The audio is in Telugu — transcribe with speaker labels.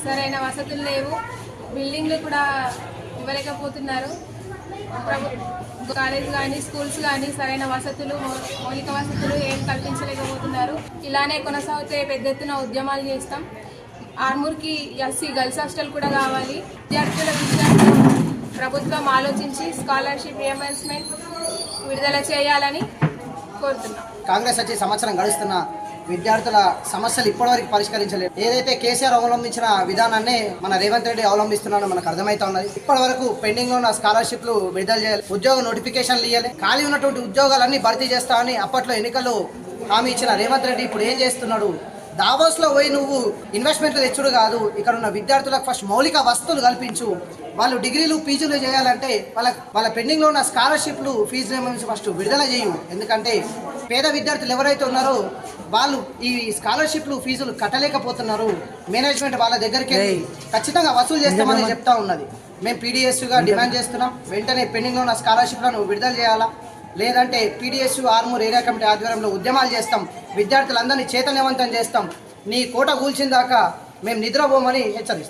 Speaker 1: సరైన వసతులు లేవు, బిల్డింగ్లు కూడా ఇవ్వలేకపోతున్నారు. కాలేజ్ కానీ స్కూల్స్ కానీ సరైన వసతులు, మౌలిక వసతులు ఏం కల్పించలేకపోతున్నారు. ఇలానే కొనసాగితే పెద్ద ఎత్తున ఉద్యమాలు చేస్తాం. ఆర్మూర్కి ఎస్సీ గర్ల్స్ హాస్టల్ కూడా కావాలి. విద్యార్థుల విషయంలో ప్రభుత్వం ఆలోచించి స్కాలర్షిప్ రియంబర్స్మెంట్ విడుదల చేయాలని కోరుతున్నాం.
Speaker 2: కాంగ్రెస్ వచ్చి సంవత్సరం గడుస్తున్న విద్యార్థుల సమస్యలు ఇప్పటివరకు పరిష్కరించలేదు. ఏదైతే కేసీఆర్ అవలంబించిన విధానాన్ని మన రేవంత్ రెడ్డి అవలంబిస్తున్నాడో మనకు అర్థమవుతా ఉన్నది. ఇప్పటి వరకు పెండింగ్ లో ఉన్న స్కాలర్షిప్లు విడుదల చేయాలి, ఉద్యోగ నోటిఫికేషన్లు ఇవ్వాలి, ఖాళీ ఉన్నటువంటి ఉద్యోగాలన్నీ భర్తీ చేస్తామని అప్పట్లో ఎన్నికల్లో హామీ ఇచ్చిన రేవంత్ రెడ్డి ఇప్పుడు ఏం చేస్తున్నాడు? దావోస్లో పోయి నువ్వు ఇన్వెస్ట్మెంట్లు తెచ్చుడు కాదు, ఇక్కడ ఉన్న విద్యార్థులకు ఫస్ట్ మౌలిక వసతులు కల్పించు. వాళ్ళు డిగ్రీలు పీజీలు చేయాలంటే వాళ్ళ పెండింగ్లో ఉన్న స్కాలర్షిప్లు ఫీజు రియంబర్స్మెంట్ ఫస్ట్ విడుదల చేయు. ఎందుకంటే పేద విద్యార్థులు ఎవరైతే ఉన్నారో వాళ్ళు ఈ స్కాలర్షిప్లు ఫీజులు కట్టలేకపోతున్నారు. మేనేజ్మెంట్ వాళ్ళ దగ్గరికి ఖచ్చితంగా వసూలు చేస్తామని చెప్తా ఉన్నది. మేము పీడిఎస్గా డిమాండ్ చేస్తున్నాం, వెంటనే పెండింగ్లో ఉన్న స్కాలర్షిప్లను విడుదల చేయాలా, లేదంటే పీడిఎస్ ఆర్మూర్ ఏరియా కమిటీ ఆధ్వర్యంలో ఉద్యమాలు చేస్తాం, విద్యార్థులందరినీ చైతన్యవంతం చేస్తాం. నీ కోట కూల్చిన దాకా మేము నిద్రపోమని హెచ్చరిస్తాం.